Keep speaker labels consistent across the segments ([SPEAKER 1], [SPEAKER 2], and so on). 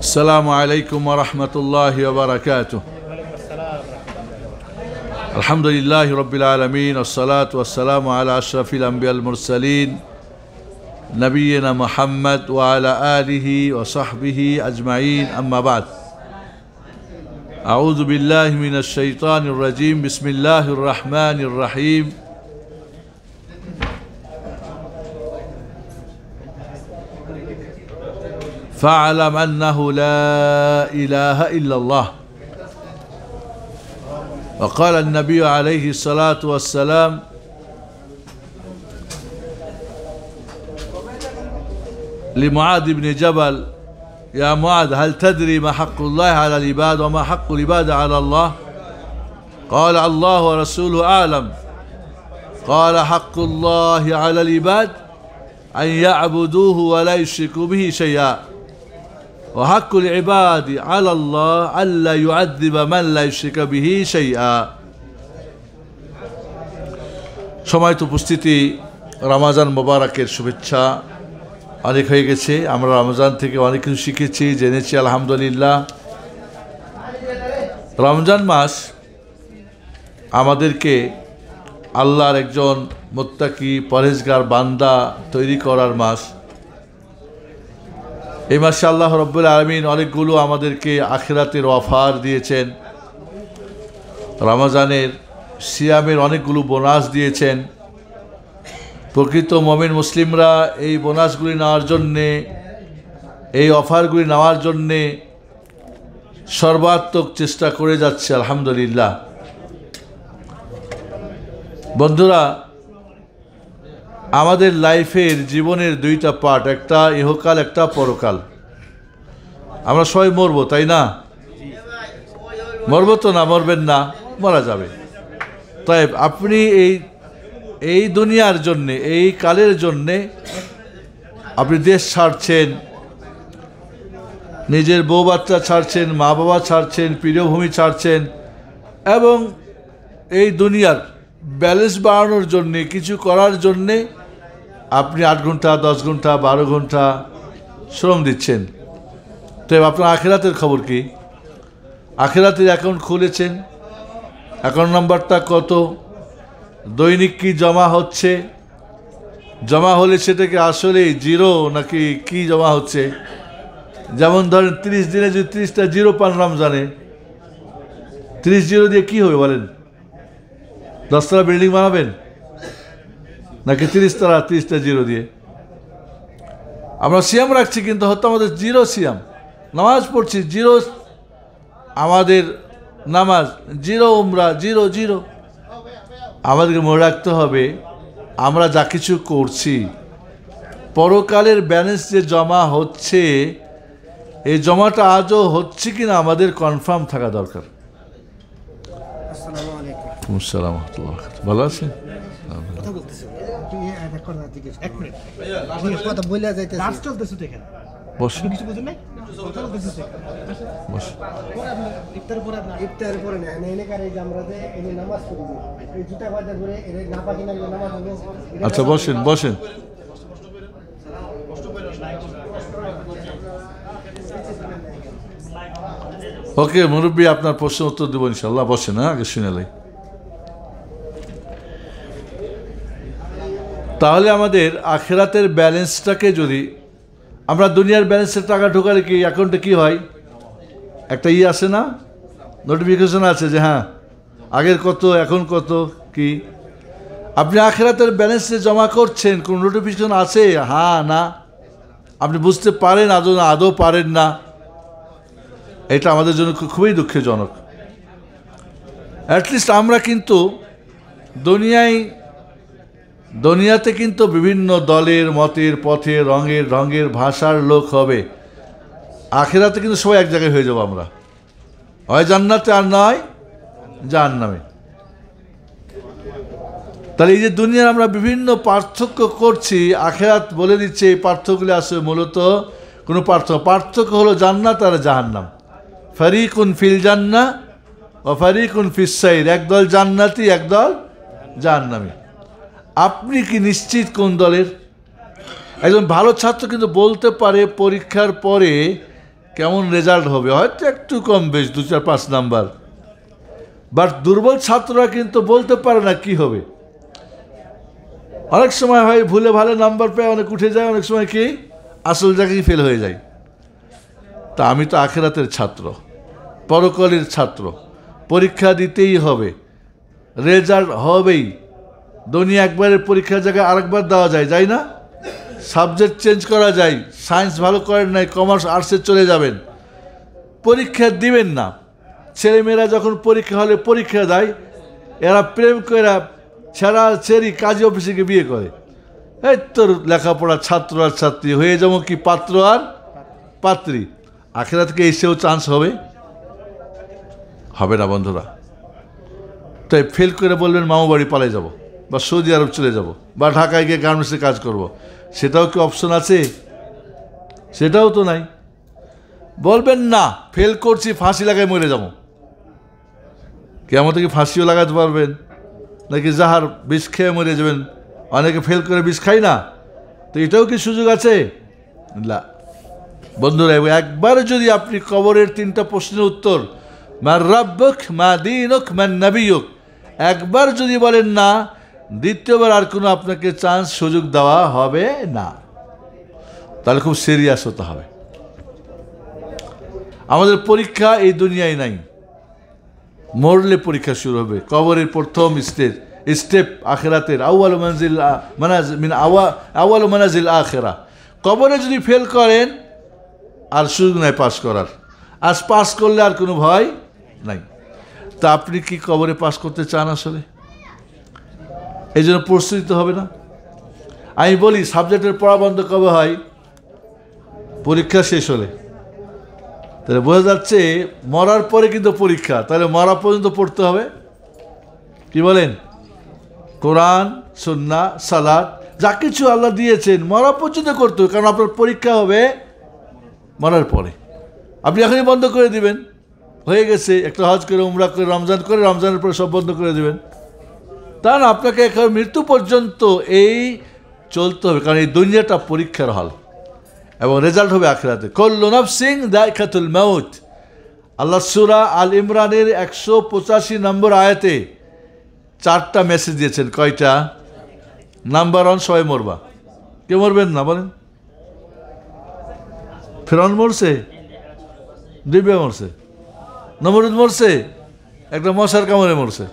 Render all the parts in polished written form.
[SPEAKER 1] আসসালামু আলাইকুম ওয়া রাহমাতুল্লাহি ওয়া বারাকাতুহু। আলহামদুলিল্লাহি রাব্বিল আলামিন ওয়াসসালাতু ওয়াসসালামু আলা আশরাফিল আম্বিয়াল মুরসালিন নবিয়িনা মুহাম্মদ ওয়া আলা আলিহি ওয়া সাহবিহি আজমাইন, আম্মা বা'দ। আউযু বিল্লাহি মিনাশ শাইতানির রাজীম। বিসমিল্লাহির রাহমানির রাহিম। فاعلم أنه لا إله إلا الله. وقال النبي عليه الصلاة والسلام لمعاذ بن جبل: يا معاذ، هل تدري ما حق الله على العباد وما حق العباد على الله؟ قال: الله ورسوله أعلم. قال: حق الله على العباد أن يعبدوه ولا يشركوا به شيئا، وحق العباد على الله ألا يعذب من لا يشرك به شيئا। সম্মানিত উপস্থিতি, রমজান মোবারকের শুভেচ্ছা অনেক হয়ে গেছে। আমরা রমজান থেকে অনেক কিছু শিখেছি, জেনেছি, আলহামদুলিল্লাহ। রমজান মাস আমাদেরকে আল্লাহর একজন মুত্তাকি পরহেজগার বান্দা তৈরি করার মাস। এই মাসে আল্লাহ রাব্বুল আলামিন অনেকগুলো আমাদেরকে আখিরাতের অফার দিয়েছেন। রমজানের সিয়ামের অনেকগুলো বোনাস দিয়েছেন। প্রকৃত মুমিন মুসলিমরা এই বোনাসগুলি নেওয়ার জন্যে, এই অফারগুলি নেওয়ার জন্যে সর্বাত্মক চেষ্টা করে যাচ্ছে, আলহামদুলিল্লাহ। বন্ধুরা, আমাদের লাইফের জীবনের দুইটা পার্ট, একটা ইহকাল, একটা পরকাল। আমরা সবাই মরবো, তাই না? মরবো তো না? মরবেন না? মরা যাবে। তাই আপনি এই দুনিয়ার জন্যে, এই কালের জন্যে আপনি দেশ ছাড়ছেন, নিজের বউ বাচ্চা ছাড়ছেন, মা বাবা ছাড়ছেন, প্রিয়ভূমি ছাড়ছেন, এবং এই দুনিয়ার ব্যালেন্স বাড়ানোর জন্যে, কিছু করার জন্যে আপনি 8 ঘন্টা, 10 ঘন্টা, 12 ঘন্টা শ্রম দিচ্ছেন। তো আপনার আখিরাতের খবর কি? আখিরাতের অ্যাকাউন্ট খুলেছেন? অ্যাকাউন্ট নাম্বারটা কত? দৈনিক কি জমা হচ্ছে? জমা হলে সেটাকে আসলে জিরো নাকি কি জমা হচ্ছে? যেমন ধরেন 30 দিনে যদি 30টা জিরো পান রমজানে, 30 জিরো দিয়ে কি হবে বলেন? 10 তলা বিল্ডিং বানাবেন নাকি 30 তলা 30টা জিরো দিয়ে? আমরা সিয়াম রাখছি কিন্তু হয়তো আমাদের জিরো সিয়াম। নামাজ পড়ছি, জিরো আমাদের নামাজ, জিরো উমরা, জিরো জিরো। আমাদেরকে মনে রাখতে হবে, আমরা যা কিছু করছি, পরকালের ব্যালেন্স যে জমা হচ্ছে, এই জমাটা আজও হচ্ছে কিনা আমাদের কনফার্ম থাকা দরকার।
[SPEAKER 2] আসসালামু আলাইকুম।
[SPEAKER 1] আসসালামু আলাইকুম। ভালো আছেন?
[SPEAKER 2] কথা বলতেছি। তুই এটা কর না, জিজ্ঞেস এক মিনিট। কথা বইলা যাইতেছে। কাজ চলতেছে তো এখানে।
[SPEAKER 1] বসুন।
[SPEAKER 2] কিছু বুঝেন নাই? কথা বলতেছে।
[SPEAKER 1] বসুন।
[SPEAKER 2] ইফতারের পরে না, এনে কারে যে আমরা যে এনে নামাজ পড়ি, এই জুতা বাঁধা করে এনে না পাকি না নামাজ হলো।
[SPEAKER 1] আচ্ছা, বসেন বসেন। ওকে মুরব্বী, আপনার প্রশ্ন উত্তর দেবো ইনশাল্লাহ। বসেন, হ্যাঁ, আগে শুনে লাই। তাহলে আমাদের আখিরাতের ব্যালেন্সটাকে যদি আমরা দুনিয়ার ব্যালেন্সের টাকা ঢোকালে কি অ্যাকাউন্টে কি হয়? একটা আসে না, নোটিফিকেশন আছে যে হ্যাঁ আগের কত, এখন কত, কি? আপনি আখিরাতের ব্যালেন্সে জমা করছেন, কোন নোটিফিকেশন আছে? হ্যাঁ না? আপনি বুঝতে পারেন আদৌ পারেন না। এটা আমাদের জন্য খুবই দুঃখজনক। অ্যাটলিস্ট আমরা কিন্তু দুনিয়াতে কিন্তু বিভিন্ন দলের, মতের, পথের, রঙের ভাষার লোক হবে। আখিরাতে কিন্তু সবাই এক জায়গায় হয়ে যাবো আমরা, হয় জান্নাতে আর নয় জাহান্নামে। তাহলে এই যে দুনিয়ার আমরা বিভিন্ন পার্থক্য করছি, আখিরাত বলে দিচ্ছে এই পার্থক্যগুলি আসলে মূলত কোনো পার্থক্য হলো জান্নাত আর জাহান্নাম। ফারিকুন ফিল জান্নাহ ও ফারিকুন ফিস সাইর। একদল জান্নাতি, একদল জাহান্নামী। আপনি কি নিশ্চিত কোন দলের? একজন ভালো ছাত্র কিন্তু বলতে পারে পরীক্ষার পরে কেমন রেজাল্ট হবে, হয়তো একটু কম বেশ 2, 4, 5 নাম্বার। বাট দুর্বল ছাত্ররা কিন্তু বলতে পারে না কি হবে। অনেক সময় হয় ভুলে ভালো নাম্বার পেয়ে অনেক উঠে যায়, অনেক সময় কি আসল জায়গায় ফেল হয়ে যায়। তা আমি তো আখিরাতের ছাত্র, পরকালের ছাত্র, পরীক্ষা দিতেই হবে, রেজাল্ট হবেই। দুনিয়া একবারের পরীক্ষার জায়গায় আরেকবার দেওয়া যায়, যাই না? সাবজেক্ট চেঞ্জ করা যায়। সায়েন্স ভালো করেন নাই, কমার্স আর্টসে চলে যাবেন, পরীক্ষা দিবেন না। ছেলেমেয়েরা যখন পরীক্ষা হলে পরীক্ষা দেয়, এরা প্রেম করে ছেঁড়া ছেড়ি কাজী অফিসে গিয়ে বিয়ে করে। এই তোর লেখাপড়া ছাত্র আর ছাত্রী হয়ে যাবো কি পাত্র আর পাত্রী। আখেরাত থেকে এসেও চান্স হবে? হবে না বন্ধুরা। তাই ফেল করে বলবেন মামা বাড়ি পালিয়ে যাব, বা সৌদি আরব চলে যাব, বা ঢাকায় গিয়ে গার্মেন্টসে কাজ করব, সেটাও কি অপশন আছে? সেটাও তো নাই। বলবেন না ফেল করছি ফাঁসি লাগাই মরে যাব। কেমন থেকে ফাঁসিও লাগাতে পারবেন নাকি জাহার বিষ খেয়ে মরে যাবেন? অনেকে ফেল করে বিষ খাই না, তো এটাও কি সুযোগ আছে? না বন্ধুরা, একবার যদি আপনি কবরের 3টা প্রশ্নের উত্তর মা রাব্বুক মা দীনুক মা নবিয়ুক একবার যদি বলেন না, দ্বিতীয়বার আর কোনো আপনাকে চান্স সুযোগ দেওয়া হবে না। তাহলে খুব সিরিয়াস হতে হবে। আমাদের পরীক্ষা এই দুনিয়ায় নাই, মরলে পরীক্ষা শুরু হবে। কবরের প্রথম স্টেপ আখেরাতের আউয়াল মানজিল আউয়াল মানাজিল আখেরা। কবরে যদি ফেল করেন আর সুযোগ নাই পাস করার, আজ পাস করলে আর কোনো ভয় নাই। তা আপনি কি কবরে পাস করতে চান আসলে? এই জন্য প্রস্তুতি হবে না। আমি বলি সাবজেক্টের পড়া বন্ধ কবে হয়? পরীক্ষা শেষ হলে। তাহলে বোঝা যাচ্ছে মরার পরে কিন্তু পরীক্ষা, তাহলে মরা পর্যন্ত পড়তে হবে। কি বলেন? কোরআন, সুন্নাহ, সালাত যা কিছু আল্লাহ দিয়েছেন মরা পর্যন্ত করতে হবে, কারণ আপনার পরীক্ষা হবে মরার পরে। আপনি এখনই বন্ধ করে দিবেন, হয়ে গেছে, একটা হজ করে উমরা করে রমজান করে রমজানের পরে সব বন্ধ করে দিবেন, তা না। আপনাকে এখন মৃত্যু পর্যন্ত এই চলতে হবে, কারণ এই দুনিয়াটা পরীক্ষার হল এবং রেজাল্ট হবে আখিরাতে। কুল্লু নাফসিন যায়কাতুল মাউত। আল্লাহ সূরা আল ইমরানের 185 নম্বর আয়াতে 4টা মেসেজ দিয়েছেন। কয়টা? নাম্বার 1, সবাই মরবা। কে মরবেন না বলেন? ফিরআউন মরছে, দিব্যা মরছে, নমরুদ মরছে, একটা মশার কামড়ে মরছে,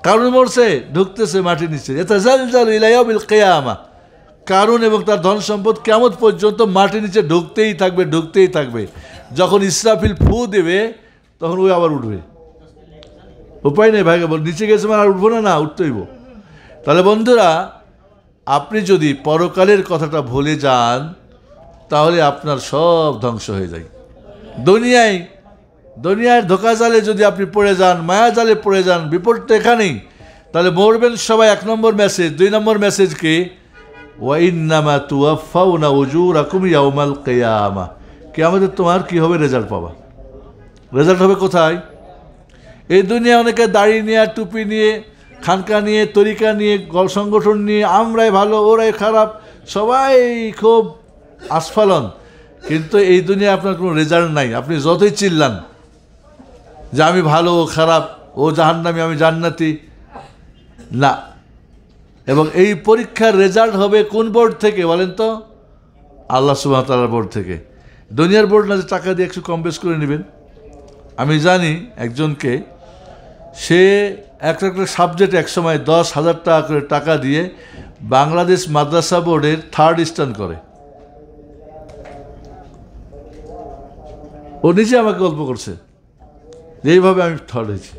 [SPEAKER 1] কারুন মরছে, ঢুকতেছে মাটির নিচে। ইয়াতাজালজালু ইলা ইয়াউমিল কিয়ামা। কারুন এবং তার ধন সম্পদ কিয়ামত পর্যন্ত মাটির নিচে ঢুকতেই থাকবে, ঢুকতেই থাকবে। যখন ইসরাফিল ফু দেবে তখন ওই আবার উঠবে। উপায় নেই ভাই, নিচে গেছে মানে আর উঠবো না, না উঠতেইব। তাহলে বন্ধুরা, আপনি যদি পরকালের কথাটা ভুলে যান তাহলে আপনার সব ধ্বংস হয়ে যায়। দুনিয়ার ধোকা জালে যদি আপনি পড়ে যান, মায়া জালে পড়ে যান, বিপদটা এখানেই। তাহলে মরবেন সবাই। 1 নম্বর মেসেজ। 2 নম্বর মেসেজ কি? ওয়া ইন্নামা তুওয়াফাউনা উজুরাকুম ইয়াউমাল কিয়ামা। কিয়ামতে তোমার কি হবে? রেজাল্ট পাবা। রেজাল্ট হবে কোথায়? এই দুনিয়া অনেকে দাড়ি নিয়ে, টুপি নিয়ে, খানকা নিয়ে, তরিকা নিয়ে, সংগঠন নিয়ে, আমরাই ভালো ওরাই খারাপ, সবাই খুব আস্ফালন, কিন্তু এই দুনিয়া আপনার কোনো রেজাল্ট নাই। আপনি যতই চিল্লান যে আমি ভালো ও খারাপ, ও জাহান্নামী আমি জান্নাতি, না। এবং এই পরীক্ষার রেজাল্ট হবে কোন বোর্ড থেকে বলেন তো? আল্লাহ সুবহানাহু ওয়া তাআলার বোর্ড থেকে। দুনিয়ার বোর্ড না যে টাকা দিয়ে একটু কম বেশ করে নেবেন। আমি জানি একজনকে, সে একটা সাবজেক্ট একসময় 10,000 টাকা করে টাকা দিয়ে বাংলাদেশ মাদ্রাসা বোর্ডের 3rd স্ট্যান্ড করে। ও নিজে আমাকে গল্প করছে যে এইভাবে আমি 3rd হয়েছি।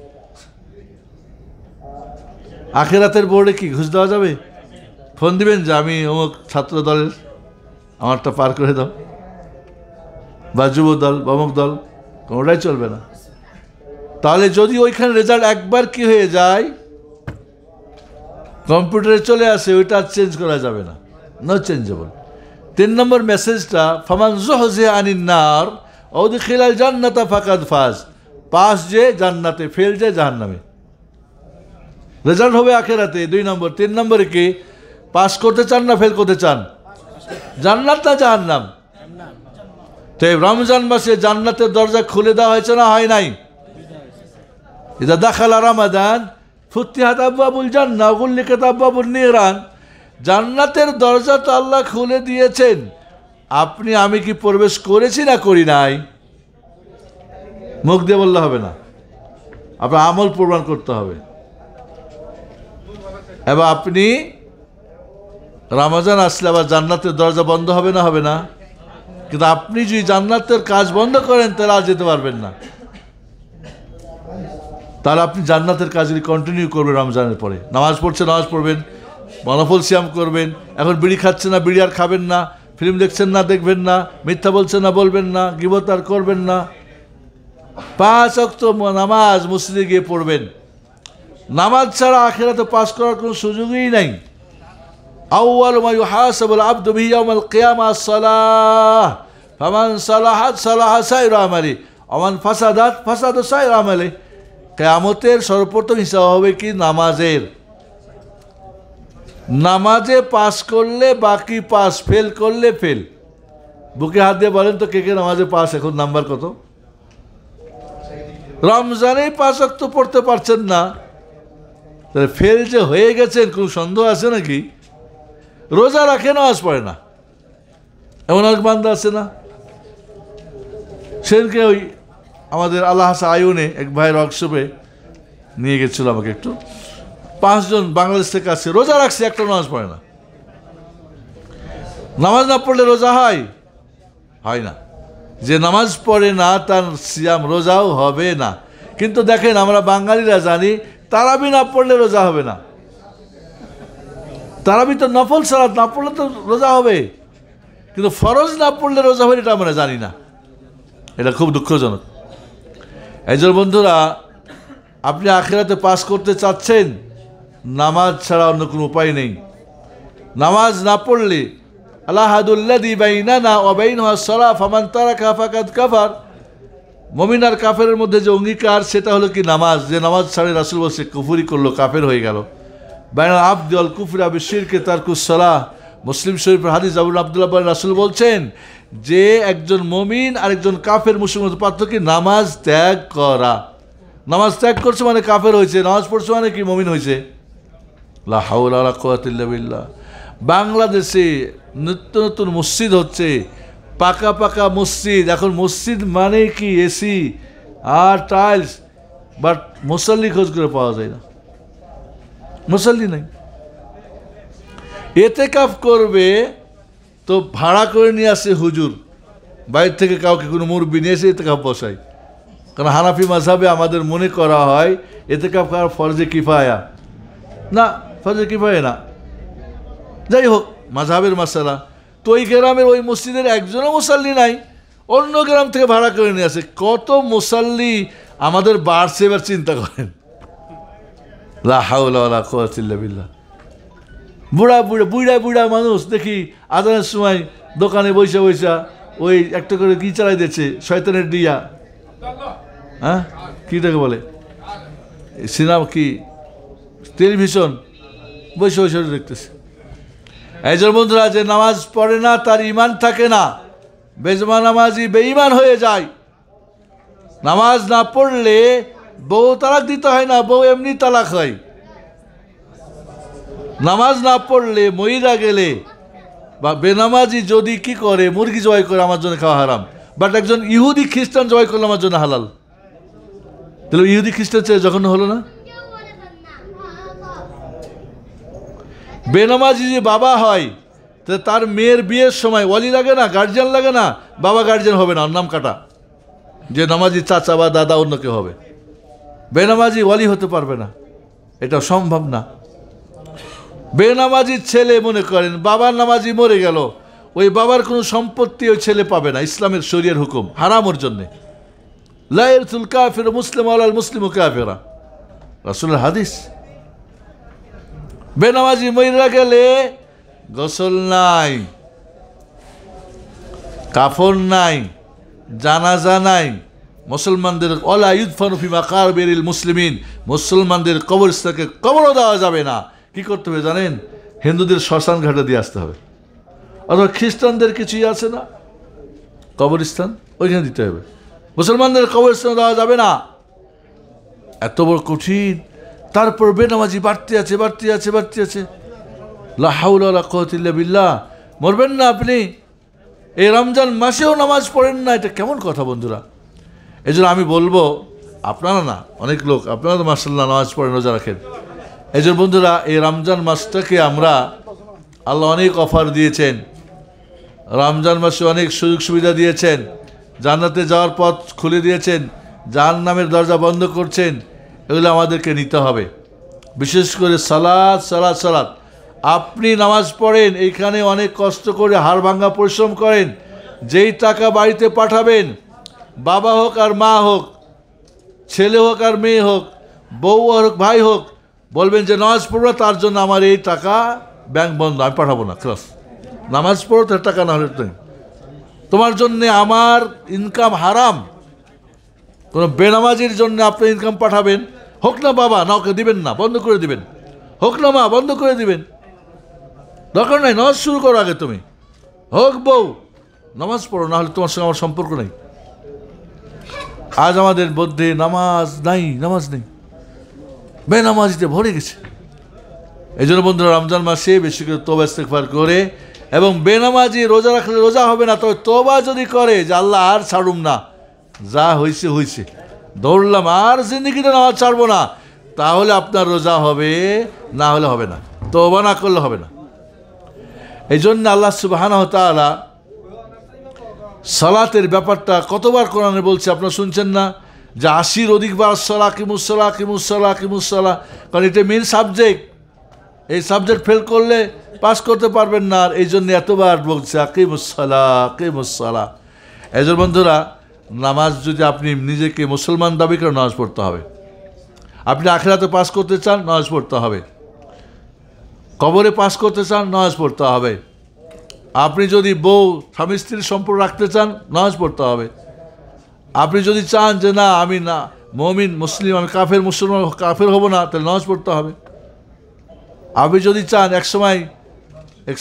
[SPEAKER 1] আখিরাতের বোর্ডে কি ঘুষ দেওয়া যাবে? ফোন দিবেন যে আমি অমুক ছাত্র দলের, আমারটা পার করে দাও, বা যুব দল বা অমুক দল, কোনোটাই চলবে না। তাহলে যদি ওইখানে রেজাল্ট একবার কি হয়ে যায়, কম্পিউটারে চলে আসে, ওইটা আর চেঞ্জ করা যাবে না, নো চেঞ্জেবল। 3 নম্বর মেসেজটা, ফামান যুহজিহা আনিন নার ওয়া উদখিলাল জান্নাতা ফাকাদ ফাজ। পাস যে জান্নাতে, ফেল যে জাহান্নামে। রেজাল্ট হবে আখিরাতে। 2 নম্বর। 3 নম্বরে কি? পাস করতে চান না ফেল করতে চান? জান্নাত না জাহান্নাম? তো এই রমজান মাসে জান্নাতের দরজা খুলে দেওয়া হয়েছে না হয় নাই? ইদা দাখালা রমাদান ফুতিহাত আবওয়াবুল জান্নাহ ওয়া গুল্লিকাত আবওয়াবুন নিরান। জান্নাতের দরজা তো আল্লাহ খুলে দিয়েছেন, আপনি আমি কি প্রবেশ করেছি না করি নাই? মুখ দিয়ে বললে হবে না, আপনার আমল প্রমাণ করতে হবে। এবার আপনি রমজান আসলে আবার জান্নাতের দরজা বন্ধ হবে না? হবে না? কিন্তু আপনি যদি জান্নাতের কাজ বন্ধ করেন তাহলে আর যেতে পারবেন না। তাহলে আপনি জান্নাতের কাজ যদি কন্টিনিউ করবেন, রমজানের পরে নামাজ পড়ছে নামাজ পড়বেন, নফল সিয়াম করবেন, এখন বিড়ি খাচ্ছেন না বিড়ি আর খাবেন না, ফিল্ম দেখছেন না দেখবেন না, মিথ্যা বলছেন না বলবেন না, গীবত আর করবেন না, 5 ওয়াক্ত নামাজ মসজিদে গিয়ে পড়বেন। নামাজ ছাড়া আখিরাতে পাস করার কোনো সুযোগই নাই। আউয়ালু মা ইউহাসাবুল আবদু বিহি ইয়াওমাল কিয়ামাহ আস-সালাহ ফামান সালাহাত সালাহা সাইরু আমালি ওয়া মান ফাসাদাত ফাসাদা সাইরু আমালি। কিয়ামতের সর্বপ্রথম হিসাব হবে কি? নামাজের। নামাজে পাস করলে বাকি পাস, ফেল করলে ফেল। বুকে হাত দিয়ে বলেন তো কে কে নামাজে পাস? এখন নাম্বার কত? রমজানেই 5 ওয়াক্ত পড়তে পারছেন না, তাহলে ফেল যে হয়ে গেছেন কোনো সন্দেহ আছে নাকি? রোজা রাখে নামাজ পড়ে না, এমন অনেক বান্দা আছে না? সেদিনকে ওই আমাদের আল্লাহ হাসা আয়ুনে এক ভাইয়ের ওয়ার্কশপে নিয়ে গেছিল আমাকে একটু, 5 জন বাংলাদেশ থেকে আসছে, রোজা রাখছে, একটা নামাজ পড়ে না। নামাজ না পড়লে রোজা হয়? হয় না। যে নামাজ পড়ে না তার সিয়াম রোজাও হবে না। কিন্তু দেখেন আমরা বাঙালিরা জানি তারাবি না পড়লে রোজা হবে না। তারাবি তো নফল সালাত, না পড়লে তো রোজা হবে, কিন্তু ফরজ না পড়লে রোজা হবে এটা আমরা জানি না। এটা খুব দুঃখজনক। এই জন্য বন্ধুরা, আপনি আখিরাতে পাস করতে চাচ্ছেন, নামাজ ছাড়া অন্য কোনো উপায় নেই। নামাজ না পড়লে আল্লাহাদুল্লাযী বাইনানা ওয়া বাইনাহু আস-সালাহ ফামান তারাকা ফাকাদ কাফার, মুমিন আর কাফেরের মধ্যে যে অঙ্গীকার সেটা হলো কি? নামাজ। যে নামাজ ছাড়ে রাসূল বলছে কুফরি করলো, কাফের হয়ে গেল। বাইনাল আবদি ওয়াল কুফরি বিশিরকি তারকুস সালাহ। মুসলিম শরীফের হাদিস, আবু আব্দুল্লাহ বলেন রাসূল বলছেন যে একজন মুমিন আর একজন কাফের মুসলিমের মধ্যে পার্থক্য নামাজ ত্যাগ করা। নামাজ ত্যাগ করছে মানে কাফের হয়েছে, নামাজ পড়ছে মানে কি? মুমিন হয়েছে। লা হাওলা ওয়ালা কুওয়াতা ইল্লা বিল্লাহ। বাংলাদেশে নিত্য নতুন মসজিদ হচ্ছে, পাকা পাকা মসজিদ। এখন মসজিদ মানে কি? এসি আর টাইলস, বাট মুসাল্লি খোঁজ করে পাওয়া যায় না, মুসাল্লি নাই। এতেকাফ করবে তো ভাড়া করে নিয়ে আসে হুজুর, বাইরে থেকে কাউকে কোনো মুরব্বি নিয়ে এসে এতেকাফ বসায়। কারণ হানাফি মাযহাবে আমাদের মনে করা হয় এতেকাফ করা ফরজে কিফায়া না, ফরজে কিফায়া না। যাই হোক, মাযহাবের মাসালা। তো ওই গ্রামের ওই মসজিদের একজনও মুসাল্লি নাই, অন্য গ্রাম থেকে ভাড়া করে নিয়ে আসে। কত মুসাল্লি আমাদের বাড়ছে, এবার চিন্তা করেন। লা হাওলা ওয়ালা কুওয়াতা ইল্লা বিল্লাহ। বুড়া বুড়া বুড়া বুড়া মানুষ দেখি আজানের সময় দোকানে বৈশা বৈশা ওই একটা করে কি চালাই দিচ্ছে, শয়তানের ডিয়া, হ্যাঁ কি তাকে বলে, সিনেমা কি টেলিভিশন, বৈশা বৈশা দেখতেছে। এই জন্য বন্ধুরা, যে নামাজ পড়ে না তার ইমান থাকে না, বেজমা নামাজি বেঈমান হয়ে যায়। নামাজ না পড়লে বউ তালাক দিতে হয় না, বউ এমনি তালাক হয়। নামাজ না পড়লে মহিলা গেলে বা বেনামাজি যদি কি করে, মুরগি জবাই করে আমার জন্য খাওয়া হারাম, বাট একজন ইহুদি খ্রিস্টান জবাই করলে আমার জন্য হালাল। তাহলে ইহুদি খ্রিস্টান চেয়ে যখন হলো না। বেনামাজি যে বাবা হয়, তাহলে তার মেয়ের বিয়ের সময় ওয়ালি লাগে না, গার্জিয়ান লাগে না? বাবা গার্জিয়ান হবে না, নাম কাটা। যে নামাজি চাচা বা দাদা অন্য কেউ হবে, বেনামাজি ওয়ালি হতে পারবে না, এটা সম্ভব না। বেনামাজির ছেলে মনে করেন বাবার নামাজি মরে গেল, ওই বাবার কোনো সম্পত্তি ওই ছেলে পাবে না, ইসলামের শরিয়ার হুকুম, হারাম ওর জন্যে। লা ইয়ারসুল কাফির মুসলিম আলাল মুসলিমু কাফিরা, রাসূলের হাদিস। বেনামাজি মরে গেলে গোসল নাই, কাফন নাই, জানাজা নাই। মুসলমানদের ওয়ালা ইউদফানু ফি মাকাবিরিল মুসলিমিন, মুসলমানদের কবরস্থানে কবরও দেওয়া যাবে না। কি করতে হবে জানেন? হিন্দুদের শ্মশান ঘাটে দিয়ে আসতে হবে। অথবা খ্রিস্টানদের কিছুই আছে না কবরস্থান, ওইখানে দিতে হবে। মুসলমানদের কবরস্থান দেওয়া যাবে না, এত বড় কঠিন। তারপর বেনামাজি বাড়তে আছে বাড়তে আছে বাড়তে আছে। লা হাওলা ওয়ালা কুওয়াতা ইল্লা বিল্লাহ। মরবেন না আপনি, এই রমজান মাসেও নামাজ পড়েন না, এটা কেমন কথা বন্ধুরা? এই জন্য আমি বলবো, আপনারা না, অনেক লোক আপনারা তো মাশাআল্লাহ নামাজ পড়েন, রোজা রাখেন। এই জন্য বন্ধুরা, এই রমজান মাসটাকে আমরা, আল্লাহ অনেক অফার দিয়েছেন, রমজান মাসে অনেক সুযোগ সুবিধা দিয়েছেন, জান্নাতে যাওয়ার পথ খুলে দিয়েছেন, জাহান্নামের দরজা বন্ধ করছেন। এগুলো আমাদেরকে নিতে হবে। বিশেষ করে সালাত সালাত সালাত। আপনি নামাজ পড়েন, এইখানে অনেক কষ্ট করে হাড় ভাঙা পরিশ্রম করেন, যেই টাকা বাড়িতে পাঠাবেন, বাবা হোক আর মা হোক, ছেলে হোক আর মেয়ে হোক, বউ হোক ভাই হোক, বলবেন যে নামাজ পড়বো, তার জন্য আমার এই টাকা ব্যাংক বন্ধ, আমি পাঠাবো না। ক্লাস নামাজ পড়ো, তার টাকা না হলে তোমার জন্যে আমার ইনকাম হারাম। কোনো বেনামাজির জন্য আপনি ইনকাম পাঠাবেন, হোক না বাবা, না ওকে দিবেন না, বন্ধ করে দিবেন, হোক না মা, বন্ধ করে দিবেন, দরকার নাই, নামাজ শুরু করো আগে তুমি, হোক বউ, নামাজ পড়ো, না হলে তোমার সঙ্গে আমার সম্পর্ক নেই। আজ আমাদের মধ্যে নামাজ নাই, নামাজ নেই, বেনামাজিতে ভরে গেছে। এই জন্য বন্ধুরা, রমজান মাসে বেশি করে তওবা ইস্তেগফার করে, এবং বেনামাজি রোজা রাখলে রোজা হবে না, তবে তওবা যদি করে যে আল্লাহ আর ছাড়ুম না, যা হয়েছে হয়েছে, দৌড়লাম, আর জিন্দগিতে নামাজ ছাড়বো না, তাহলে আপনার রোজা হবে, না হলে হবে না, তওবা না করলে হবে না। এই জন্য আল্লাহ সুবহানাহু ওয়া তাআলা সালাতের ব্যাপারটা কতবার কোরআনে বলছে, আপনারা শুনছেন না? যে 80-র অধিকবার সালাহ কিমুসসালাহ কিমুসসালাহ কিমুসসালাহ, কারণ এটা মেন সাবজেক্ট। এই সাবজেক্ট ফেল করলে পাস করতে পারবেন না, আর এই জন্য এতবার বলছে আকিমুসসালাহ আকিমুসসালাহ। এই জন্য বন্ধুরা, নামাজ যদি আপনি নিজেকে মুসলমান দাবি করে, নামাজ পড়তে হবে। আপনি আখিরাতে পাস করতে চান, নামাজ পড়তে হবে। কবরে পাস করতে চান, নামাজ পড়তে হবে। আপনি যদি বউ স্বামী স্ত্রীর সম্পর্ক রাখতে চান, নামাজ পড়তে হবে। আপনি যদি চান যে না, আমি না মুমিন মুসলিম, আমি কাফের মুসলমান কাফের হব না, তাহলে নামাজ পড়তে হবে। আপনি যদি চান, এক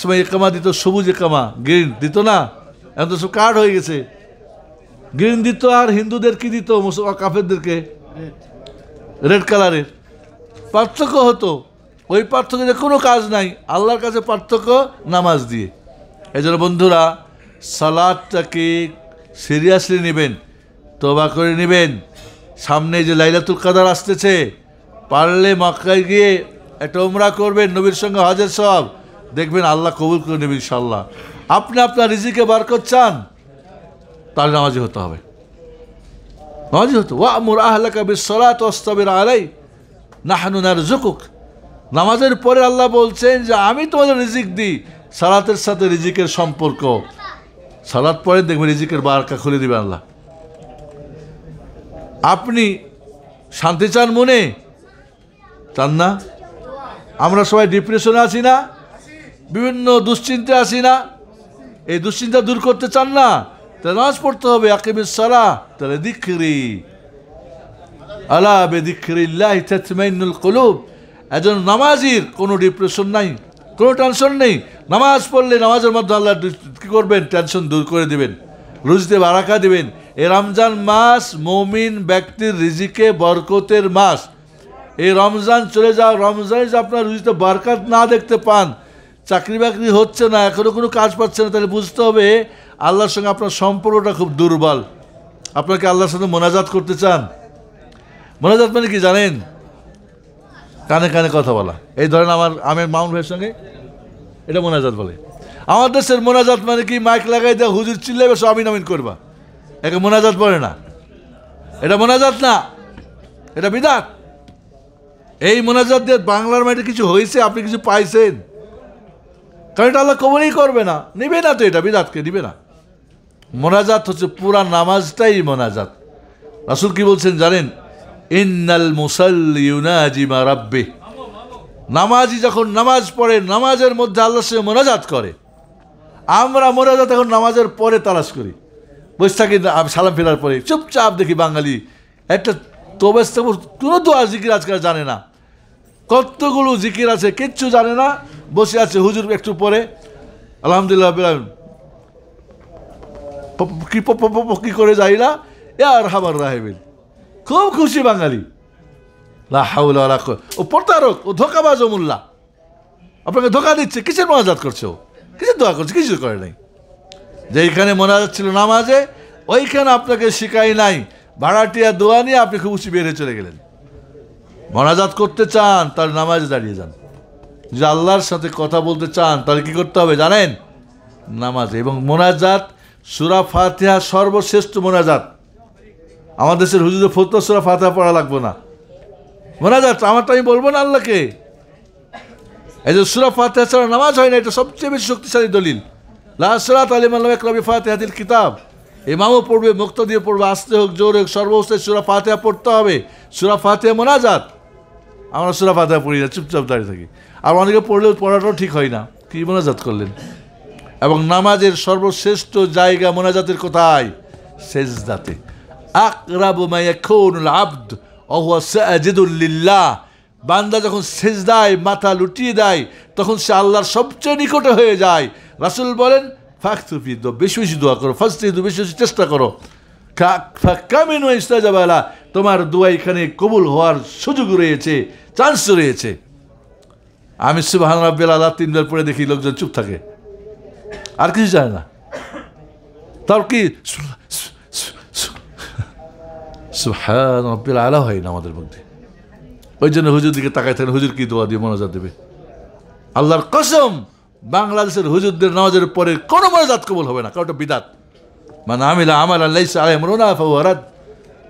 [SPEAKER 1] সময় একামা দিত, সবুজ একামা, গ্রিন দিত না, এখন তো সব কার্ড হয়ে গেছে। গ্রিন দিত, আর হিন্দুদের কি দিত, মুসলমান কাফেরদেরকে রেড কালারের। পার্থক্য হতো, ওই পার্থক্যে কোনো কাজ নাই, আল্লাহর কাছে পার্থক্য নামাজ দিয়ে। এই জন্য বন্ধুরা, সালাদটাকে সিরিয়াসলি নেবেন, তওবা করে নেবেন। সামনে যে লাইলাতুল কদর আসতেছে, পারলে মক্কায় গিয়ে একটা উমরা করবেন, নবীর সঙ্গে হজের সওয়াব, দেখবেন আল্লাহ কবুল করে নেবেন ইনশাআল্লাহ। আপনি আপনার রিজিকে বরকত চান, তাহলে নামাজি হতে হবে, নামাজি হতো। ওয়া'মুর আহলাকা বিস-সালাতি ওয়াসতাবির আলাই নাহনু নারযুকুক। নামাজের পরে আল্লাহ বলছেন যে আমি তোমাদের রিজিক দিই। সালাতের সাথে রিজিকের সম্পর্ক, সালাত পরে দেখবেন রিজিকের বারকা খুলে দিবেন আল্লাহ। আপনি শান্তি চান মনে, চান না? আমরা সবাই ডিপ্রেশনে আছি না, বিভিন্ন দুশ্চিন্তা আছি না, এই দুশ্চিন্তা দূর করতে চান না, তাহলে নামাজ পড়তে হবে। আকিমিস সালাহ, তাহলে যিকরি, আলা বিযিকরিল্লাহি তাতমাইন্নুল কুলুব। একজন নামাজির কোনো ডিপ্রেশন নাই, কোনো টেনশন নেই। নামাজ পড়লে নামাজের মধ্যে আল্লাহ কী করবেন, টেনশন দূর করে দেবেন, রুজিতে বারাকা দিবেন। এই রমজান মাস মুমিন ব্যক্তির রিজিকে বরকতের মাস। এই রমজান চলে যাও, রমজানে যে আপনার রুজিতে বরকত না দেখতে পান, চাকরি বাকরি হচ্ছে না, এখনও কোনো কাজ পাচ্ছে না, তাহলে বুঝতে হবে আল্লাহর সঙ্গে আপনার সম্পর্কটা খুব দুর্বল। আপনাকে আল্লাহর সাথে মোনাজাত করতে চান। মোনাজাত মানে কি জানেন? কানে কানে কথা বলা। এই ধরেন আমার মাউন্ট ভাইয়ের সঙ্গে, এটা মোনাজাত বলে। আমার দেশের মোনাজাত মানে কি, মাইক লাগাই দেওয়া, হুজুর চিল্লাইবে, সব আমিন আমিন করবা, একে মোনাজাত বলে না। এটা মোনাজাত না, এটা বিদআত। এই মোনাজাত দিয়ে বাংলার মাটিতে কিছু হয়েছে, আপনি কিছু পাইছেন? কারণ এটা আল্লাহ কবুলই করবে না, নিবে না তো, এটা বিদআতকে নিবে না। মোনাজাত হচ্ছে পুরা নামাজটাই মোনাজাত। রাসূল কি বলছেন জানেন? ইন্নাল মুসাল্লি ইউনাজি মা রাব্বিহ। নামাজি যখন নামাজ পড়ে, নামাজের মধ্যে আল্লাহর সঙ্গে মোনাজাত করে। আমরা মোনাজাত এখন নামাজের পরে তালাশ করি, বসে থাকি সালাম ফেরার পরে, চুপচাপ দেখি বাঙালি একটা তওবা কোনো দোয়া জিকির আজকাল জানে না, কতগুলো জিকির আছে কিচ্ছু জানে না, বসে আছে হুজুর একটু পরে আলহামদুলিল্লাহ কি করে যাই না আর হাবার রাহেবিন, খুব খুশি বাঙালি। ও প্রতারক, ও ধোকাবাজ, ও মোল্লা আপনাকে ধোকা দিচ্ছে। কিসের মোনাজাত করছে ও? কিসের দোয়া করছে? কিছু করে নাই। যেইখানে মোনাজাত ছিল নামাজে, ওইখানে আপনাকে শিখাই নাই। ভাড়াটিয়া দোয়া নিয়ে আপনি খুব উঁচু বেড়ে চলে গেলেন। মোনাজাত করতে চান তাহলে নামাজে দাঁড়িয়ে যান। যে আল্লাহর সাথে কথা বলতে চান তাহলে কি করতে হবে জানেন? নামাজে। এবং মোনাজাত সূরা ফাতিহা সর্বশ্রেষ্ঠ মোনাজাত। আমাদের দেশের হুজুরের ফতোয়া সূরা ফাতিহা পড়া লাগবে না, মোনাজাত আমারটা আমি বলবো না আল্লাহকে। এই যে সূরা ফাতিহা ছাড়া নামাজ হয় না, এটা সবচেয়ে বেশি শক্তিশালী দলিল। লা সালাতা লিমান লাম ইয়াকরা বিফাতিহাতিল কিতাব। ইমামও পড়বে, মুক্তাদিও পড়বে, আস্তে হোক জোরে হোক, সর্বশেষ সূরা ফাতিহা পড়তে হবে। সূরা ফাতিহা মোনাজাত। আমরা সূরা ফাতিহা পড়ি না, চুপচাপ দাঁড়িয়ে থাকি। আর অনেকে পড়লেও পড়াটাও ঠিক হয় না। কি মোনাজাত করলেন? এবং নামাজের সর্বশ্রেষ্ঠ জায়গা মোনাজাতের কোথায়? সেজদাতে। আকরাবু মা ইয়াকুনুল আবদ ওয়া হুয়া সাজিদুল লিল্লাহ। বান্দা যখন সেজদায় মাথা লুটিয়ে দেয় তখন সে আল্লাহর সবচেয়ে নিকটে হয়ে যায়। রাসূল বলেন ফাকতুফি, বেশি বেশি দোয়া করো, ফাস্তিদু, বেশি বেশি চেষ্টা করো। ফাকামিনু ইস্তাজাবা লা, তোমার দোয়া এখানে কবুল হওয়ার সুযোগ রয়েছে, চান্স রয়েছে। আমি সুবহান রাব্বিল আলা 3 বার পড়ে দেখি লোকজন চুপ থাকে, আর কিছু জানে না। তার কি সুবহান রাব্বিল আলা হয় না আমাদের মধ্যে। ওই জন্য হুজুর দিকে তাকায় থাকেন, হুজুর কি দোয়া দিয়ে মোনাজাত দেবে? আল্লাহর কসম, বাংলাদেশের হুজুরদের নামাজের পরে কোনো মোনাজাত কবুল হবে না, কারণ ওটা বিদাত। মান আমিলা আমালান লাইসা আলাইহি আমরুনা ফাহুয়া রাদ,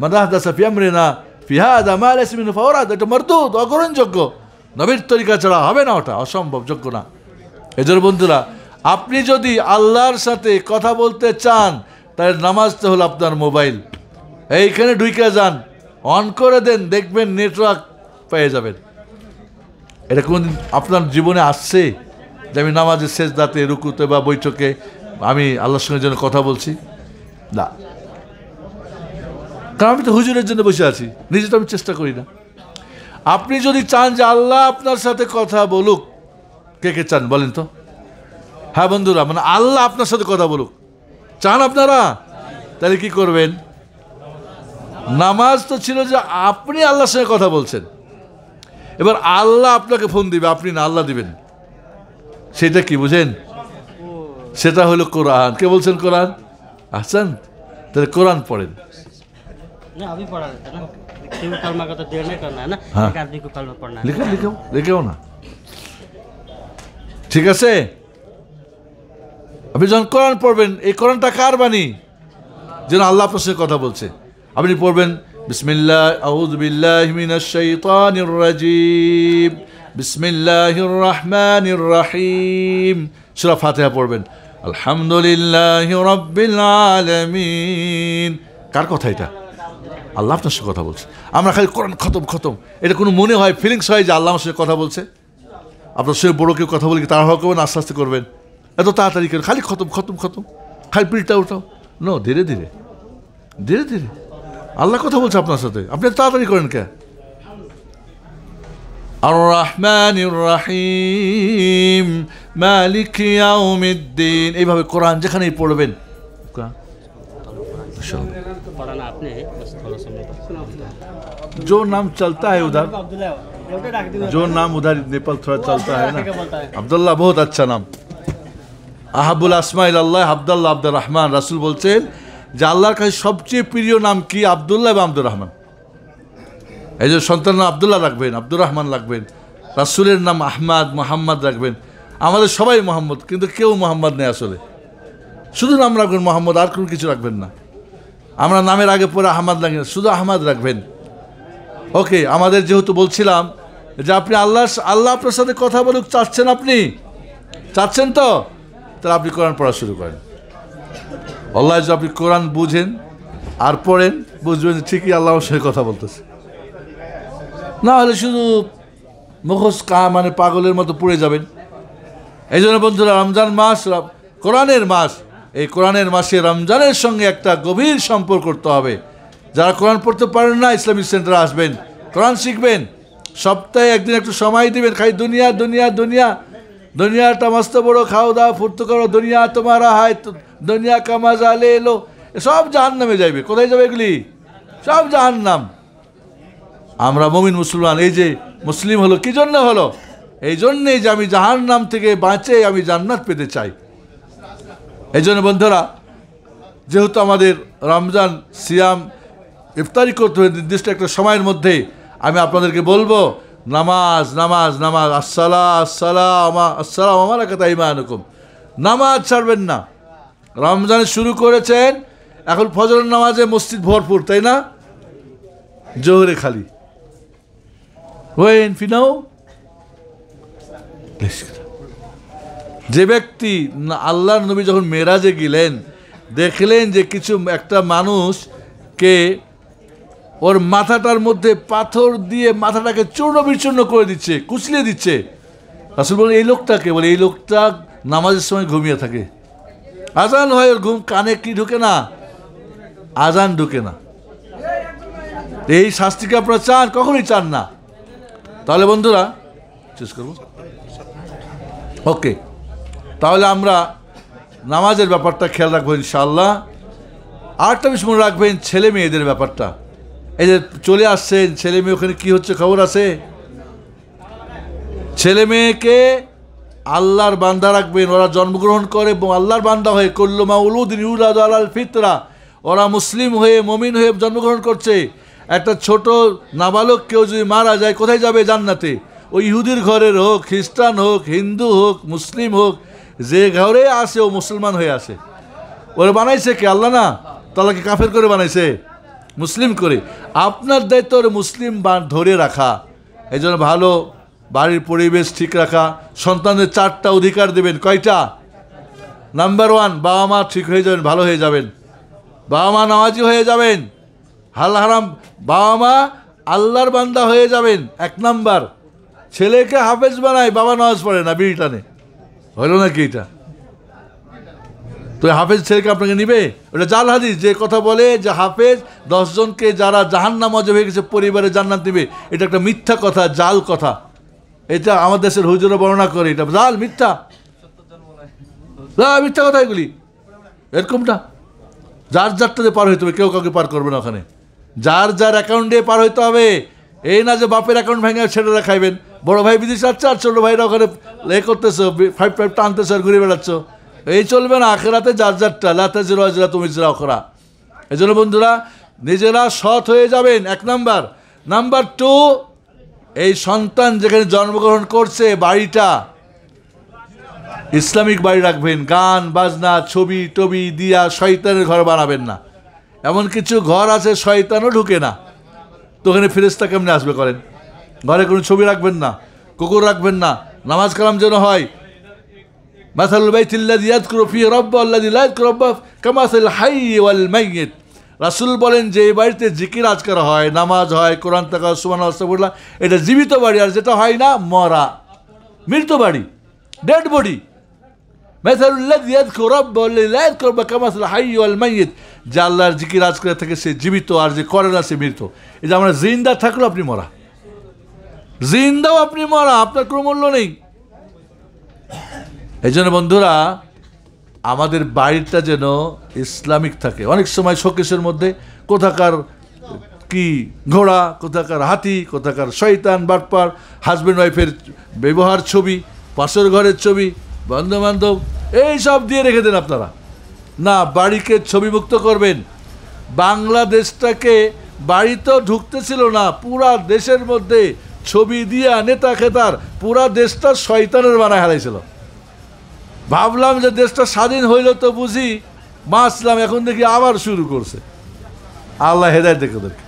[SPEAKER 1] মান আহদাসা ফি আমরিনা ফি হাযা মা লাইসা মিনহু ফাহুয়া রাদ। এটা মারদুদ, অগ্রহণযোগ্য। নবীর তরিকা ছাড়া হবে না, ওটা অসম্ভব, যোগ্য না। এজন্য বন্ধুরা, আপনি যদি আল্লাহর সাথে কথা বলতে চান তাহলে নামাজটা হলো আপনার মোবাইল। এইখানে ঢুকে যান, অন করে দেন, দেখবেন নেটওয়ার্ক পেয়ে যাবেন। এটা কোনদিন আপনার জীবনে আসছে যে আমি নামাজের সেজদাতে, রুকুতে বা বৈঠকে আমি আল্লাহর সঙ্গে যেন কথা বলছি? না, কারণ আমি তো হুজুরের জন্য বসে আছি, নিজে তো আমি চেষ্টা করি না। আপনি যদি চান যে আল্লাহ আপনার সাথে কথা বলুক, কে কে চান বলেন তো? হ্যাঁ বন্ধুরা, মানে আল্লাহ আপনার সাথে কথা বলুক চান আপনারা? তাহলে কি করবেন? নামাজ তো ছিল যে আপনি আল্লাহর সঙ্গে কথা বলছেন, এবার আল্লাহ আপনাকে ফোন দিবে, আপনি না আল্লাহ দিবেন। সেটা কি বুঝেন? সেটা হলো কোরআন। কে বলছেন কোরআন? আছেন? তাহলে কোরআন পড়েন। লিখেও না, ঠিক আছে? আপনি যখন কোরআন পড়বেন, এই কোরআনটা কার বাণী? যেন আল্লাহ আপনার সঙ্গে কথা বলছে। আপনি পড়বেন বিসমিল্লাহ, আউযু বিল্লাহি মিনাশ শাইতানির রাজীম, বিসমিল্লাহির রহমানির রহিম। সূরা ফাতিহা পড়বেন, আলহামদুলিল্লাহি রাব্বিল আলামিন। কার কথা এটা? আল্লাহ আপনার সঙ্গে কথা বলছে। আমরা খালি কোরআন খতম খতম, এটা কোনো মনে হয়, ফিলিংস হয় যে আল্লাহ আমার সঙ্গে কথা বলছে। আপনার সঙ্গে বড় কেউ কথা বলে কি তাড়াহুড়ো করবেন, আস্তে আস্তে করবেন? এত তাড়াতাড়ি করে খালি খতম খতম খতম, খালি পিলটা উঠাও। নো, ধীরে ধীরে ধীরে ধীরে। আল্লাহ কথা বলছে আপনার সাথে, আপনি তাড়াতাড়ি করেন কে? আর রহমানির রহিম মালিক ইয়াউমিদ্দিন। এইভাবে কোরআন যেখানেই পড়বেন, जो नाम चलता है उधर, जो नाम उधर नेपाल थोड़ा चलता है ना, अब्दुल्लाह बहुत अच्छा नाम। আহাবুল আসমা ইলাল্লাহ আব্দুল্লাহ আব্দুর রহমান। রাসূল বলছেন যে আল্লাহর কাছে সবচেয়ে প্রিয় নাম কি? আব্দুল্লাহ এবং আব্দুর রহমান। এই যে সন্তান নাম আব্দুল্লাহ রাখবেন, আব্দুর রহমান রাখবেন। রাসূলের নাম আহমদ, মোহাম্মদ রাখবেন। আমাদের সবাই মোহাম্মদ, কিন্তু কেউ মোহাম্মদ নেই আসলে, শুধু নাম রাখবেন মোহাম্মদ, আর কোনো কিছু রাখবেন না। আমরা নামের আগে পরে আহমদ লাগেন, শুধু আহমদ রাখবেন। ওকে, আমাদের যেহেতু বলছিলাম যে আপনি আল্লাহ আপনার সাথে কথা বলুক চাচ্ছেন, আপনি চাচ্ছেন তো, তাহলে আপনি কোরআন পড়া শুরু করেন। আল্লাহ যদি আপনি কোরআন বুঝেন আর পড়েন, বুঝবেন ঠিকই আল্লাহ আমার সঙ্গে কথা বলতেছে। না হলে শুধু মুখোশ মানে পাগলের মতো পড়ে যাবেন। এই জন্য বন্ধুরা, রমজান মাস কোরআনের মাস। এই কোরআনের মাসে রমজানের সঙ্গে একটা গভীর সম্পর্ক করতে হবে। যারা কোরআন পড়তে পারেন না, ইসলামিক সেন্টারে আসবেন, কোরআন শিখবেন। সপ্তাহে একদিন একটু সময় দিবেন, খালি দুনিয়া দুনিয়া দুনিয়া, দুনিয়াটা মস্ত বড়, খাও দাও ফুর্তি করো, দুনিয়া তোমারা হায়, দুনিয়া কা মজা লে লো, সব জাহান্নামে যাইবে। কোথায় যাবে এগুলি? সব জাহান্নাম। আমরা মুমিন মুসলমান, এই যে মুসলিম হলো কি জন্য হলো? এই জন্যেই যে আমি জাহান্নাম থেকে বাঁচে আমি জান্নাত পেতে চাই। এই জন্য বন্ধুরা, যেহেতু আমাদের রমজান সিয়াম ইফতারি করতে হবে নির্দিষ্ট একটা সময়ের মধ্যে, আমি আপনাদেরকে বলবো নামাজ নামাজ নামাজ, আসসালাম আমার কথা ইমানুকুম, নামাজ ছাড়বেন না। রমজান শুরু করেছেন, এখন ফজরের নামাজে মসজিদ ভরপুর, তাই না? জোহরে খালি ওয়েন ফিনাও। যে ব্যক্তি আল্লাহর নবী যখন মেরাজে গেলেন, দেখলেন যে কিছু একটা মানুষকে ওর মাথাটার মধ্যে পাথর দিয়ে মাথাটাকে চূর্ণ বিচূর্ণ করে দিচ্ছে, কুচলিয়ে দিচ্ছে। রাসূল বলেন এই লোকটাকে, বলে এই লোকটা নামাজের সময় ঘুমিয়ে থাকে, আজান হয় ওর ঘুম কানে কি ঢুকে না, আজান ঢুকে না। এই শাস্তিকে আপনারা চান? কখনোই চান না। তাহলে বন্ধুরা শেষ করব, ওকে? তাহলে আমরা নামাজের ব্যাপারটা খেয়াল রাখবো ইনশাআল্লাহ। আরেকটা বিষয় মনে রাখবেন, ছেলে মেয়েদের ব্যাপারটা। এই যে চলে আসছেন, ছেলে মেয়ে ওখানে কী হচ্ছে খবর আছে? ছেলে মেয়েকে আল্লাহর বান্দা রাখবেন। ওরা জন্মগ্রহণ করে এবং আল্লাহর বান্দা হয়ে, কুল্লু মাউলুদিন ইউলাদু আলাল ফিতরা, ওরা মুসলিম হয়ে মুমিন হয়ে জন্মগ্রহণ করছে। একটা ছোট নাবালক কেউ যদি মারা যায়, কোথায় যাবে? জান্নাতে। ওই ইহুদির ঘরের হোক, খ্রিস্টান হোক, হিন্দু হোক, মুসলিম হোক, যে ঘরে আসে ও মুসলমান হয়ে আসে। ওরা বানাইছে কে? আল্লাহ না? তাহলে কি কাফের করে বানাইছে? মুসলিম করে। আপনার দায়িত্ব ওর মুসলিম ধরে রাখা। এই জন্য ভালো বাড়ির পরিবেশ ঠিক রাখা। সন্তানদের 4টা অধিকার দেবেন। কয়টা? নাম্বার 1, বাবা মা ঠিক হয়ে যাবেন, ভালো হয়ে যাবেন, বাবা মা নামাজি হয়ে যাবেন, হাল হারাম, বাবা মা আল্লাহর বান্দা হয়ে যাবেন। 1 নাম্বার। ছেলেকে হাফেজ বানায়, বাবা নামাজ পড়ে না, বিড়ি টানে, হলো নাকি এটা? তো হাফেজ ছেলেকে আপনাকে নিবে? ওটা জাল হাদিস। যে কথা বলে যে হাফেজ 10 জনকে যারা জাহান্নাম ওয়াজিব হয়ে গেছে পরিবারে জান্নাত দিবে, এটা একটা মিথ্যা কথা, জাল কথা। এটা আমার দেশের হুজুরা বর্ণনা করে, এটা জাল, মিথ্যা, মিথ্যা কথা এগুলি। এরকমটা যার যারটাতে পার হইতে হবে, কেউ কাউকে পার করবে না ওখানে। যার যার অ্যাকাউন্ট দিয়ে পার হইতে হবে। এই না যে বাপের অ্যাকাউন্ট ভেঙে ছেলেরা খাইবেন, বড় ভাই বিদেশে যাচ্ছে আর ছোটো ভাইরা ওখানে করতেছো, 5 টানতেছো আর ঘুরে বেড়াচ্ছ, এই চলবে না। আখেরাতে যার যারটা, লাতাজিরু ওয়াজিরাতুম বিজরা উখরা। এই জন্য বন্ধুরা নিজেরা সৎ হয়ে যাবেন, 1 নাম্বার। নাম্বার 2, এই সন্তান যেখানে জন্মগ্রহণ করছে বাড়িটা ইসলামিক বাড়ি রাখবেন। গান বাজনা ছবি টবি দিয়া শয়তানের ঘর বানাবেন না। এমন কিছু ঘর আছে শয়তানও ঢুকে না, তো ওখানে ফেরেশতা কেমনে আসবে? করেন। ঘরে কোনো ছবি রাখবেন না, কুকুর রাখবেন না, নামাজ কালাম যেন হয়। মাসালুল বাইতিল্লাযী ইয়াযকুরু ফীহি রাব্বাহু আল্লাযী লা ইয়াযকুরু রাব্বাহু কামাসালিল হাইয়্যি ওয়াল মাইয়্যিত। রাসূল বলেন যে এই বাড়িতে জিকির আজকার হয়, নামাজ হয়, কোরআন তাকা, সুবহানাল্লাহ, আস্তাগফিরুল্লাহ, এটা জীবিত বাড়ি। আর যেটা হয় না, মরা, মৃত বাড়ি, ডেড বডি। মাসালুল্লাযী ইয়াযকুরু রাব্বাহু আল্লাযী লা ইয়াযকুরু রাব্বাহু কামাসালিল হাইয়্যি ওয়াল মাইয়্যিত। যে আল্লাহর জিকির আজকার থাকে সে জীবিত, আর যে করে না সে মৃত। এই যে আমরা জিন্দা থাকলেও আপনি মরা, জিন্দাও আপনি মরা, আপনার কোনো মূল্য নেই। এই জন্য বন্ধুরা আমাদের বাড়িটা যেন ইসলামিক থাকে। অনেক সময় শোকেসের মধ্যে কোথাকার কি ঘোড়া, কোথাকার হাতি, কোথাকার শয়তান বাটপার, হাজব্যান্ড ওয়াইফের ব্যবহার ছবি, পাশের ঘরের ছবি, বন্ধু বান্ধব, এই সব দিয়ে রেখে দেন আপনারা। না, বাড়িকে ছবিমুক্ত করবেন। বাংলাদেশটাকে বাড়ি তো ঢুকতেছিল না, পুরা দেশের মধ্যে ছবি দিয়া নেতা খেতার পুরা দেশটা শয়তানের বানায় হারাইছিল। ভাবলাম যে দেশটা স্বাধীন হইল তো বুঝি বাঁচলাম, এখন দেখি আবার শুরু করছে। আল্লাহ হেদায়েত দেখে ওদেরকে।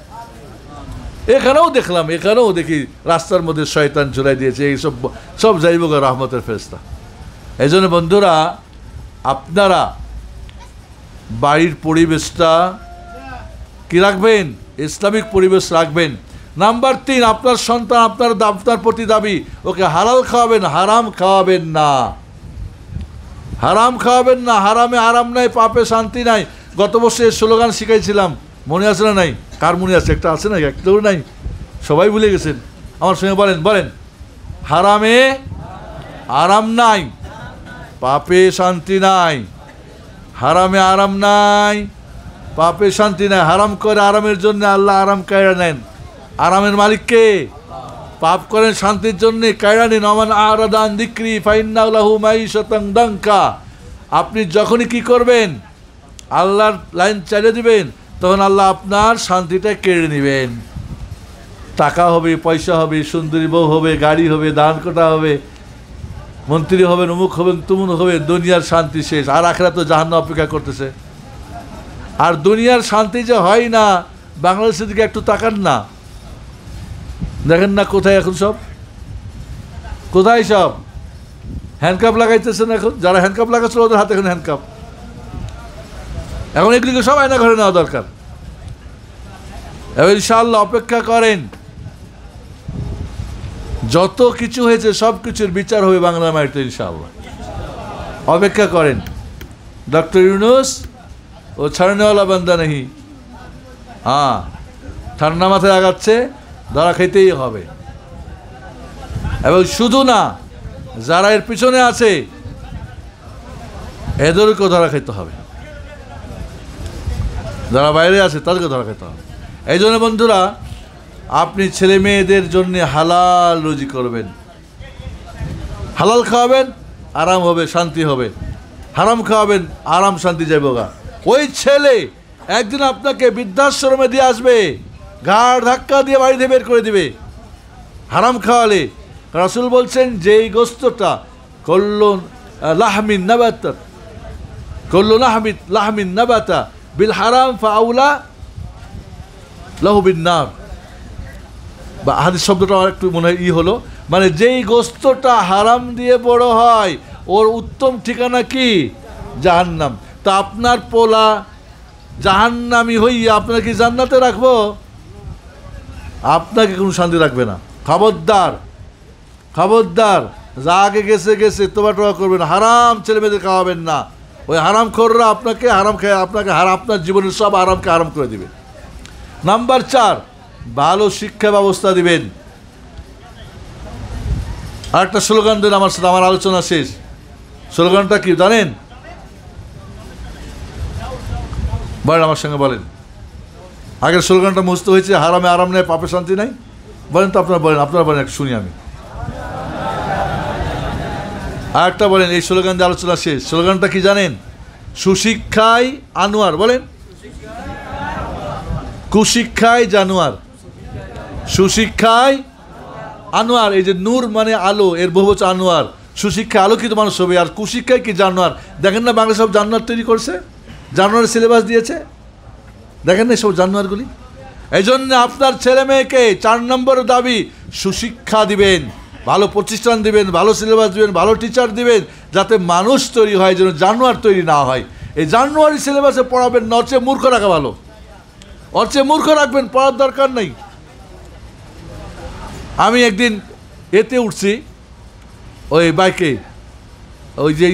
[SPEAKER 1] এখানেও দেখলাম, এখানেও দেখি রাস্তার মধ্যে শয়তান ঝুলাই দিয়েছে। এই সব যাইব রহমতের ফেরেশতা। এই জন্য বন্ধুরা আপনারা বাড়ির পরিবেশটা কি রাখবেন? ইসলামিক পরিবেশ রাখবেন। নাম্বার 3, আপনার সন্তান আপনার প্রতি দাবি, ওকে হালাল খাওয়াবেন, হারাম খাওয়াবেন না। হারাম খাওয়াবেন না। হারামে আরাম নাই, পাপে শান্তি নাই। গত বছর স্লোগান শিখাইছিলাম, মনে আছে না? নাই? কার মনে আছে? একটা আছে না? একটাও নাই, সবাই ভুলে গেছেন। আমার সঙ্গে বলেন, হারামে আরাম নাই, পাপে শান্তি নাই। হারামে আরাম নাই, পাপে শান্তি নাই। হারাম করে আরামের জন্য আল্লাহ আরাম কায়রা নেন। আরামের মালিক কে? পাপ করেন শান্তির জন্যে, কায়রা নেন। আমান আরাদান দিক্রি ফাইন্না লাহু মাইশাতান দাঙ্কা। আপনি যখনই কি করবেন, আল্লাহর লাইন চালিয়ে দিবেন, তখন আল্লাহ আপনার শান্তিটা কেড়ে নেবেন। টাকা হবে, পয়সা হবে, সুন্দরী বউ হবে, গাড়ি হবে, দান কোটা হবে, মন্ত্রী হবেন, অমুক হবেন, তুমুক হবে, দুনিয়ার শান্তি শেষ। আর আখিরাত তো জাহান্নাম অপেক্ষা করতেছে। আর দুনিয়ার শান্তি যে হয় না, বাংলাদেশের দিকে একটু তাকান না, দেখেন না কোথায় এখন সব, কোথায় সব হ্যান্ডকাপ লাগাইতেছেন। এখন যারা হ্যান্ডকাপ লাগাচ্ছিল ওদের হাতে এখন হ্যান্ডকাপ। এখন এগুলিকে সব আয়না ঘরে নেওয়া দরকার। এবার ইনশাআল্লাহ অপেক্ষা করেন, যত কিছু হয়েছে সব কিছুর বিচার হবে বাংলা মাটিতে ইনশাআল্লাহ। অপেক্ষা করেন। ডক্টর ইউনূস ও ছাড়নেওয়ালা বান্দা নেই। হ্যাঁ, ঠান্ডা মাথায় আগাচ্ছে, ধরা খেতেই হবে। এবং শুধু না, যারা এর পিছনে আছে এদেরকেও ধরা খেতে হবে, যারা বাইরে আছে তাদেরকে ধরা খেতে হবে। এই জন্য বন্ধুরা, আপনি ছেলে মেয়েদের জন্য হালাল রুজি করবেন, হালাল খাওয়াবেন, আরাম হবে, শান্তি হবে। হারাম খাওয়াবেন, আরাম শান্তি যাইব গা। ওই ছেলে একদিন আপনাকে বৃদ্ধাশ্রমে দিয়ে আসবে, ঘাড় ধাক্কা দিয়ে বাড়িতে বের করে দিবে হারাম খাওয়ালে। রাসূল বলছেন, যেই গোস্তটা কল্লু লাহমিন নাবাতা, কল্লু লাহমিন নাবাতা বিল হারাম ফাউলা লাহু বিন নার। বা হাদিস শব্দটা আর একটু মনে হয় হলো, মানে যেই গোস্তটা হারাম দিয়ে বড় হয় ওর উত্তম ঠিকানা কি? জাহান্নাম। তা আপনার পোলা জাহান্নামী হইয়া আপনার কি জান্নাতে রাখবো? আপনাকে কোনো শান্তি রাখবে না। খবরদার, খবরদার, যা আগে গেছে গেছে, তোবা টোবা করবেন, হারাম ছেলে মেয়েদের খাওয়াবেন না। ওই হারাম খোররা আপনাকে হারাম খেয়ে আপনাকে আপনার জীবনের সব আরামকে হারাম করে দিবে। নাম্বার 4, ভালো শিক্ষা ব্যবস্থা দিবেন। আরেকটা স্লোগান দেন আমার সাথে, আমার আলোচনা শেষ। স্লোগানটা কি জানেন? বলেন, আমার সঙ্গে বলেন। আগের স্লোগানটা মুস্ত হয়েছে, হারামে আরাম নেই, পাপে শান্তি নাই। বলেন তো, আপনারা বলেন, আপনারা বলেন, একটু শুনি আমি। আরেকটা বলেন, এই স্লোগান দিয়ে আলোচনা শেষ। স্লোগানটা কি জানেন? সুশিক্ষায় আনোয়ার। বলেন, কুশিক্ষায় জানোয়ার, সুশিক্ষায় আনোয়ার। এই যে নূর মানে আলো, এর বহুবচন আনোয়ার। সুশিক্ষায় আলোকিত মানুষ হবে, আর কুশিক্ষায় কি? জানোয়ার। দেখেন না বাংলা সব জানোয়ার তৈরি করছে, জানোয়ারের সিলেবাস দিয়েছে, দেখেন না সব জানোয়ারগুলি। এই জন্য আপনার ছেলে মেয়েকে 4 নম্বর দাবি, সুশিক্ষা দিবেন, ভালো প্রতিষ্ঠান দিবেন, ভালো সিলেবাস দিবেন, ভালো টিচার দিবেন, যাতে মানুষ তৈরি হয়, যেন জানোয়ার তৈরি না হয়। এই জানোয়ারি সিলেবাসে পড়াবেন না, ওর চেয়ে মূর্খ রাখা ভালো। ওর চেয়ে মূর্খ রাখবেন, পড়ার দরকার নেই। আমি একদিন এতে উঠছি, ওই বাইকে, ওই যে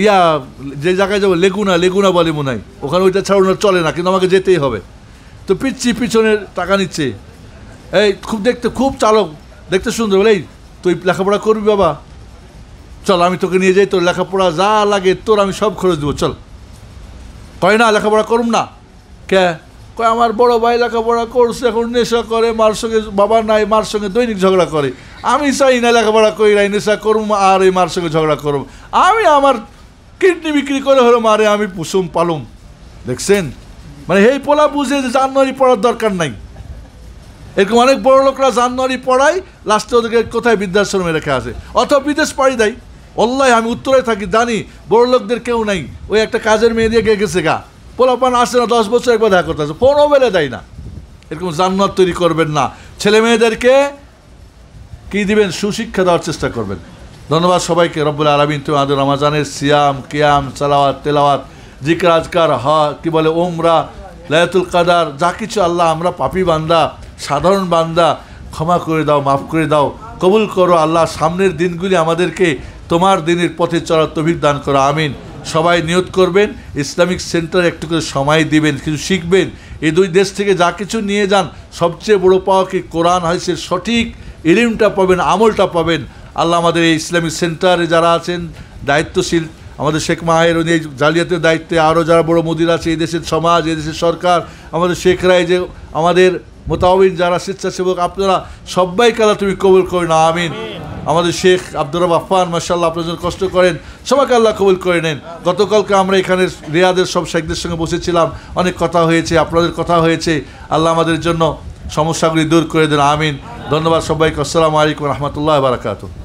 [SPEAKER 1] যে জায়গায় যাবো, লেগুনা বলে মনে হয়, ওখানে ওইটা ছাড়ানো চলে না, কিন্তু আমাকে যেতেই হবে। তো পিছনে টাকা নিচ্ছে, এই খুব চালক, দেখতে সুন্দর। বলে, এই তুই লেখাপড়া করবি বাবা, চল আমি তোকে নিয়ে যাই, তোর লেখাপড়া যা লাগে তোর আমি সব খরচ দেবো, চল। কয় না, লেখাপড়া করুম না। কে? কয় আমার বড় ভাই লেখাপড়া করছে, এখন নেশা করে, মার সঙ্গে, বাবা নাই, মার সঙ্গে দৈনিক ঝগড়া করে। আমি চাই না লেখাপড়া করি নাই, নেশা করুম আর এই মার সঙ্গে ঝগড়া করুম। আমি আমার কিডনি বিক্রি করে হলো মারে আমি পুষুম পালুম। দেখছেন, মানে এই পোলা বুঝে যে জানুয়ারি পড়ার দরকার নাই। এরকম অনেক বড় লোকরা জানুয়ারি পড়ায়, লাস্টে ওদেরকে কোথায় বৃদ্ধাশ্রমে রেখে আসে, অথবা বিদেশ পাড়ি দেয়। অল্লাহ আমি উত্তরে থাকি, জানি বড় লোকদের কেউ নাই, ওই একটা কাজের মেয়ে দিয়ে গেছে গা, পোলাপান আসে না, 10 বছর একবার দেখা করতে আসে, ফোনও বেলে দেয় না। এরকম জান্নাত তৈরি করবেন না। ছেলে মেয়েদেরকে কি দিবেন? সুশিক্ষা দেওয়ার চেষ্টা করবেন। ধন্যবাদ সবাইকে। রব্বুল আলামিন তুমি আমাদের রমজানের সিয়াম, কিয়াম, সালাওয়াত, তেলাওয়াত, জিকির, আজকার, কি বলে, ওমরা, লাইলাতুল কাদার, যা কিছু আল্লাহ আমরা পাপী বান্দা, সাধারণ বান্দা, ক্ষমা করে দাও, মাফ করে দাও, কবুল করো আল্লাহ। সামনের দিনগুলি আমাদেরকে তোমার দিনের পথে চলার তৌফিক দান করো, আমিন। সবাই নিয়ত করবেন, ইসলামিক সেন্টারে একটু করে সময় দিবেন, কিছু শিখবেন। এই 2 দেশ থেকে যা কিছু নিয়ে যান, সবচেয়ে বড় পাওয়া কি? কোরআন হাদিসের সঠিক ইলমটা পাবেন, আমলটা পাবেন। আল্লাহ আমাদের এই ইসলামিক সেন্টারে যারা আছেন দায়িত্বশীল, আমাদের শেখ মাহের উনি এই জালিয়াতের দায়িত্বে, আরও যারা বড় মুদির আছে, এই দেশের সমাজ, এই দেশের সরকার, আমাদের শেখরাই যে আমাদের মোতাবিন যারা স্বেচ্ছাসেবক, আপনারা সবাইকে আল্লাহ তুমি কবুল করে না, আমিন। আমাদের শেখ আব্দুর রব আফফান মাশাআল্লাহ আপনার জন্য কষ্ট করেন, সবাইকে আল্লাহ কবুল করে নেন। গতকালকে আমরা এখানে রিয়াদের সব শেখদের সঙ্গে বসেছিলাম, অনেক কথা হয়েছে, আপনাদের কথা হয়েছে। আল্লাহ আমাদের জন্য সমস্যাগুলি দূর করে দেন, আমিন। ধন্যবাদ সবাইকে। আসসালামু আলাইকুম রহমতুল্লাহ বারাকাতুহু।